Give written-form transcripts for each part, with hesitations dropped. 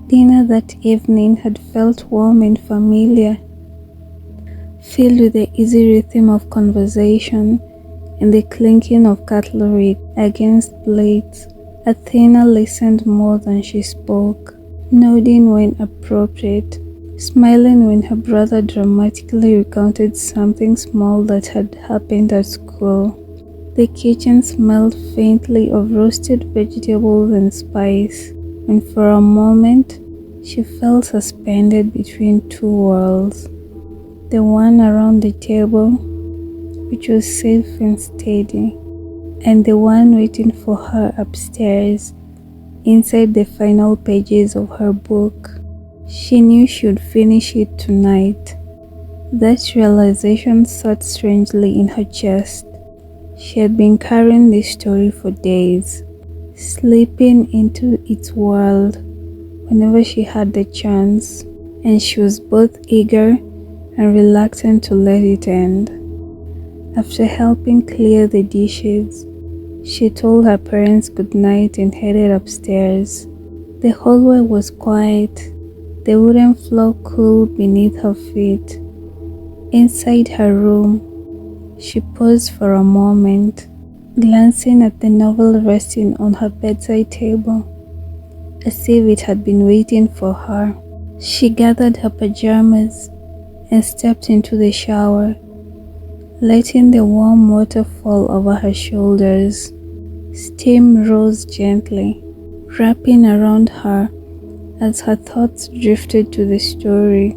Dinner that evening had felt warm and familiar, filled with the easy rhythm of conversation and the clinking of cutlery against plates. Athena listened more than she spoke, nodding when appropriate, smiling when her brother dramatically recounted something small that had happened at school. The kitchen smelled faintly of roasted vegetables and spice, and for a moment she felt suspended between two worlds. The one around the table, which was safe and steady, and the one waiting for her upstairs, inside the final pages of her book. She knew she would finish it tonight. That realization sat strangely in her chest. She had been carrying this story for days, slipping into its world whenever she had the chance, and she was both eager and reluctant to let it end. After helping clear the dishes, she told her parents goodnight and headed upstairs. The hallway was quiet, the wooden floor cool beneath her feet. Inside her room, she paused for a moment, glancing at the novel resting on her bedside table, as if it had been waiting for her. She gathered her pajamas and stepped into the shower, letting the warm water fall over her shoulders. Steam rose gently, wrapping around her as her thoughts drifted to the story,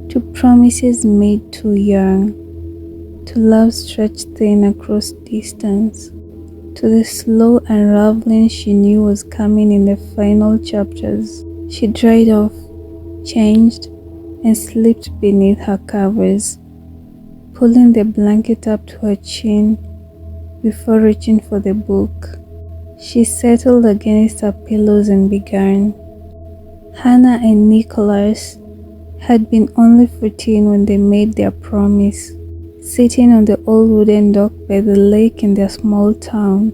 to promises made too young, to love stretched thin across distance, to the slow unraveling she knew was coming in the final chapters. She dried off, changed, and slipped beneath her covers, pulling the blanket up to her chin before reaching for the book. She settled against her pillows and began. Hannah and Nicholas had been only 14 when they made their promise, sitting on the old wooden dock by the lake in their small town,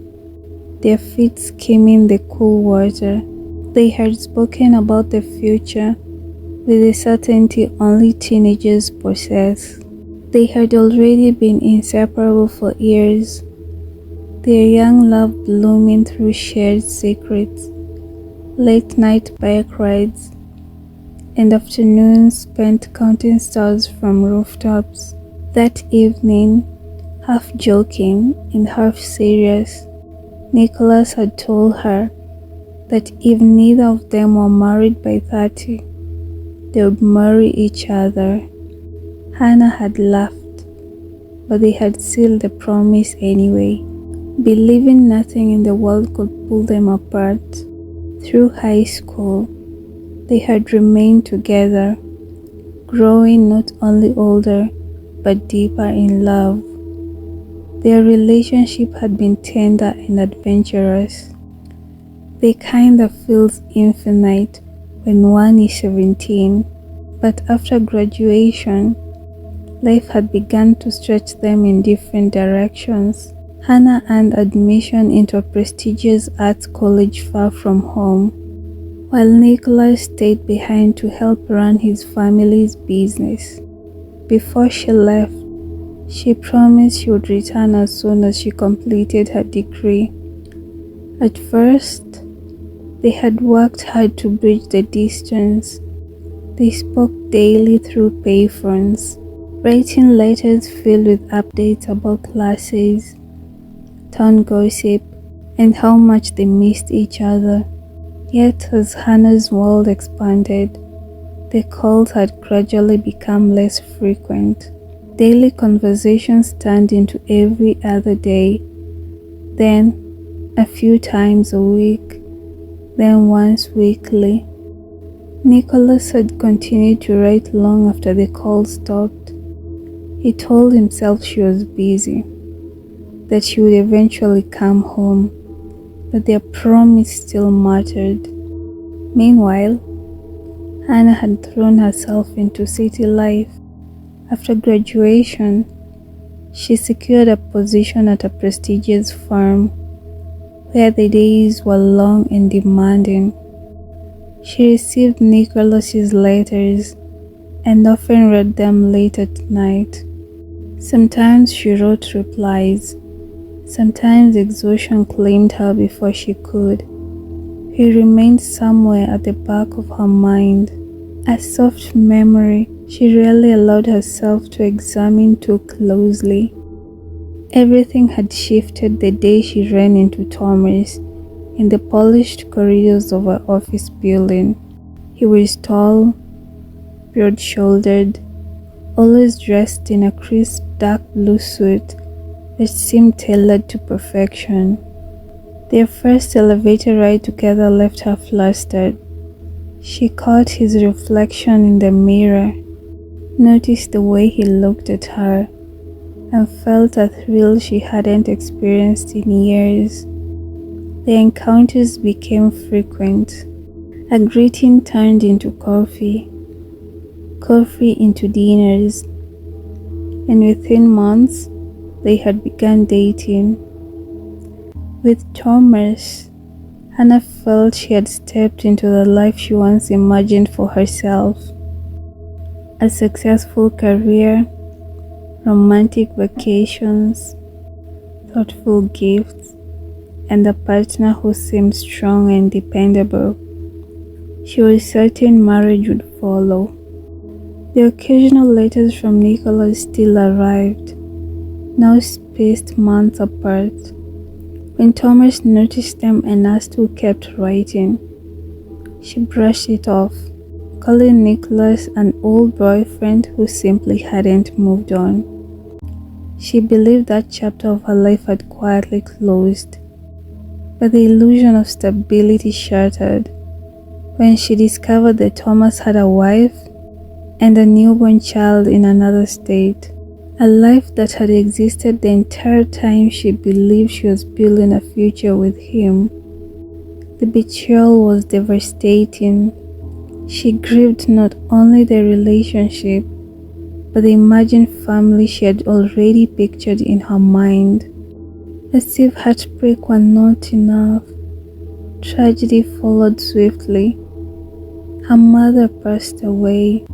their feet skimming the cool water. They had spoken about the future with the certainty only teenagers possess. They had already been inseparable for years, their young love blooming through shared secrets, late-night bike rides, and afternoons spent counting stars from rooftops. That evening, half joking and half serious, Nicholas had told her that if neither of them were married by 30, they would marry each other. Hannah had laughed, but they had sealed the promise anyway, believing nothing in the world could pull them apart. Through high school, they had remained together, growing not only older, but deeper in love. Their relationship had been tender and adventurous, the kind that feels infinite when one is 17. But after graduation, life had begun to stretch them in different directions. Hannah earned admission into a prestigious arts college far from home, while Nicholas stayed behind to help run his family's business. Before she left, she promised she would return as soon as she completed her degree. At first, they had worked hard to bridge the distance. They spoke daily through payphones, writing letters filled with updates about classes, town gossip, and how much they missed each other. Yet as Hannah's world expanded, the calls had gradually become less frequent. Daily conversations turned into every other day, then a few times a week, then once weekly. Nicholas had continued to write long after the call stopped. He told himself she was busy, that she would eventually come home, but their promise still mattered. Meanwhile, Hannah had thrown herself into city life. After graduation, she secured a position at a prestigious firm, where the days were long and demanding. She received Nicholas's letters and often read them late at night. Sometimes she wrote replies. Sometimes exhaustion claimed her before she could. He remained somewhere at the back of her mind, a soft memory she rarely allowed herself to examine too closely. Everything had shifted the day she ran into Thomas in the polished corridors of her office building. He was tall, broad-shouldered, always dressed in a crisp dark blue suit that seemed tailored to perfection. Their first elevator ride together left her flustered. She caught his reflection in the mirror, noticed the way he looked at her, and felt a thrill she hadn't experienced in years. The encounters became frequent. A greeting turned into coffee, coffee into dinners, and within months, they had begun dating. With Thomas, Hannah felt she had stepped into the life she once imagined for herself. A successful career, romantic vacations, thoughtful gifts, and a partner who seemed strong and dependable. She was certain marriage would follow. The occasional letters from Nicholas still arrived, now spaced months apart. When Thomas noticed them and asked who kept writing, she brushed it off, calling Nicholas an old boyfriend who simply hadn't moved on. She believed that chapter of her life had quietly closed, but the illusion of stability shattered when she discovered that Thomas had a wife and a newborn child in another state, a life that had existed the entire time she believed she was building a future with him. The betrayal was devastating. She grieved not only the relationship, but the imagined family she had already pictured in her mind. As if heartbreak were not enough, tragedy followed swiftly. Her mother passed away,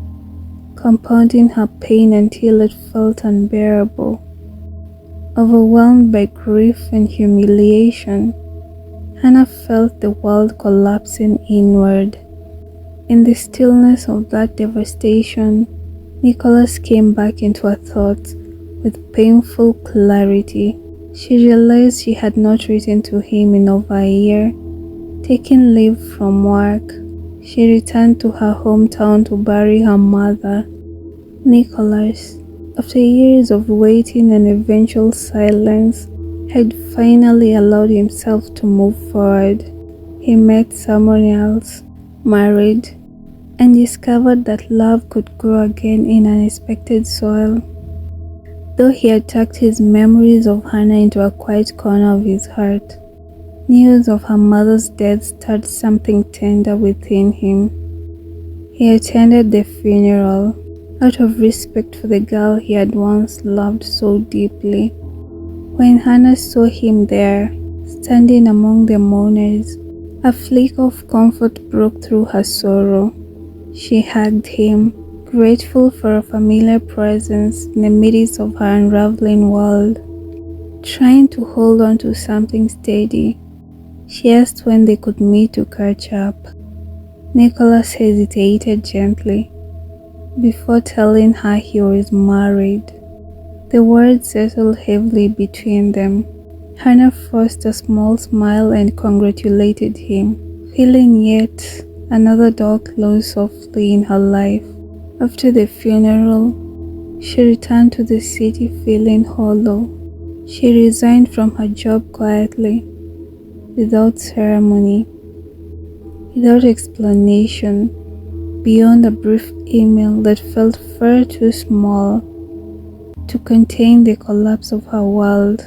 compounding her pain until it felt unbearable. Overwhelmed by grief and humiliation, Hannah felt the world collapsing inward. In the stillness of that devastation, Nicholas came back into her thoughts with painful clarity. She realized she had not written to him in over a year. Taking leave from work, she returned to her hometown to bury her mother. Nicholas, after years of waiting and eventual silence, had finally allowed himself to move forward. He met someone else, married, and discovered that love could grow again in unexpected soil. Though he had tucked his memories of Hannah into a quiet corner of his heart, news of her mother's death stirred something tender within him. He attended the funeral, out of respect for the girl he had once loved so deeply. When Hannah saw him there, standing among the mourners, a flicker of comfort broke through her sorrow. She hugged him, grateful for a familiar presence in the midst of her unraveling world. Trying to hold on to something steady, she asked when they could meet to catch up. Nicholas hesitated gently, before telling her he was married. The words settled heavily between them. Hannah forced a small smile and congratulated him, feeling yet another door closed softly in her life. After the funeral, she returned to the city feeling hollow. She resigned from her job quietly, without ceremony, without explanation, beyond a brief email that felt far too small to contain the collapse of her world.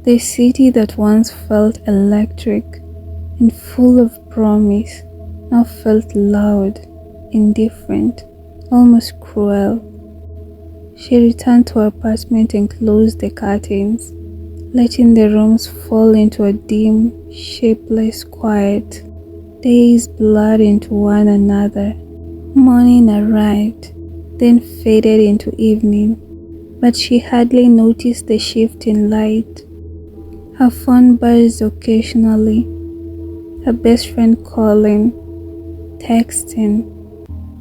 The city that once felt electric and full of promise now felt loud, indifferent, almost cruel. She returned to her apartment and closed the curtains, letting the rooms fall into a dim, shapeless quiet. Days blurred into one another. Morning arrived, then faded into evening, but she hardly noticed the shift in light. Her phone buzzed occasionally, her best friend calling, texting,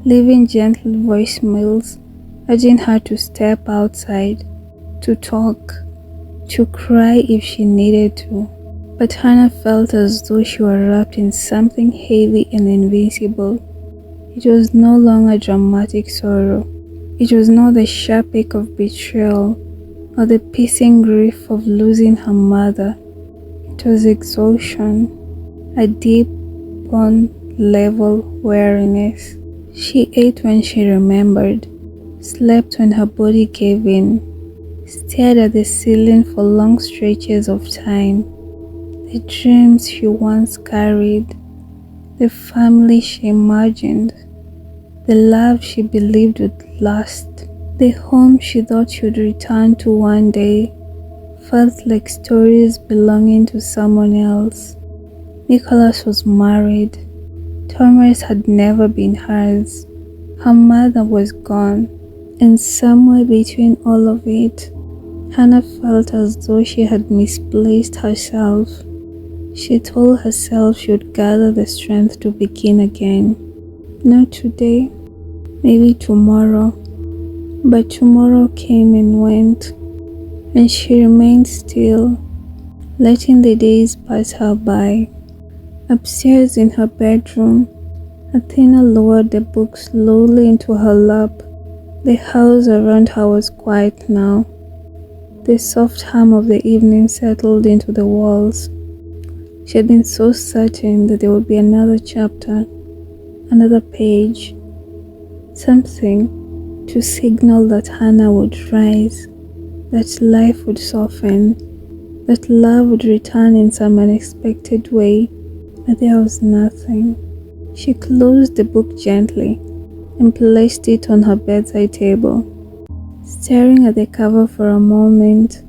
leaving gentle voicemails, urging her to step outside, to talk, to cry if she needed to. But Hannah felt as though she were wrapped in something heavy and invincible. It was no longer dramatic sorrow. It was not the sharp ache of betrayal or the piercing grief of losing her mother. It was exhaustion, a deep, bone-level weariness. She ate when she remembered, slept when her body gave in, stared at the ceiling for long stretches of time. The dreams she once carried, the family she imagined, the love she believed would last, the home she thought she would return to one day, felt like stories belonging to someone else. Nicholas was married. Thomas had never been hers. Her mother was gone, and somewhere between all of it, Hannah felt as though she had misplaced herself. She told herself she would gather the strength to begin again. Not today, maybe tomorrow. But tomorrow came and went, and she remained still, letting the days pass her by. Upstairs in her bedroom, Athena lowered the book slowly into her lap. The house around her was quiet now. The soft hum of the evening settled into the walls. She had been so certain that there would be another chapter, another page, something to signal that Hannah would rise, that life would soften, that love would return in some unexpected way, but there was nothing. She closed the book gently and placed it on her bedside table, staring at the cover for a moment,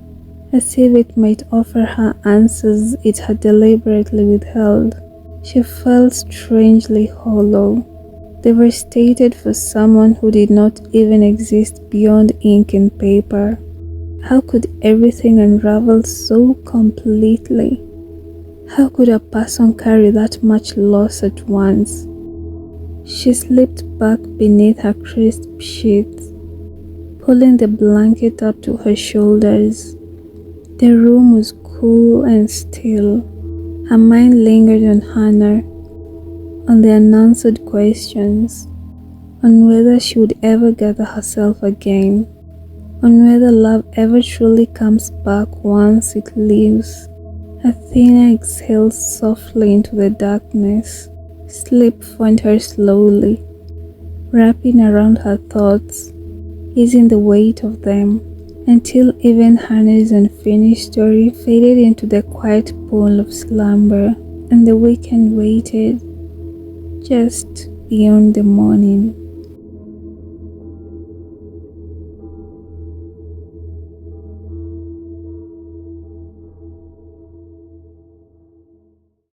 as if it might offer her answers it had deliberately withheld. She felt strangely hollow, devastated for someone who did not even exist beyond ink and paper. How could everything unravel so completely? How could a person carry that much loss at once? She slipped back beneath her crisp sheets, pulling the blanket up to her shoulders. The room was cool and still. Her mind lingered on Hannah, on the unanswered questions, on whether she would ever gather herself again, on whether love ever truly comes back once it leaves. Athena exhaled softly into the darkness. Sleep found her slowly, wrapping around her thoughts, easing the weight of them, until even Hannah's unfinished story faded into the quiet pool of slumber, and the weekend waited just beyond the morning.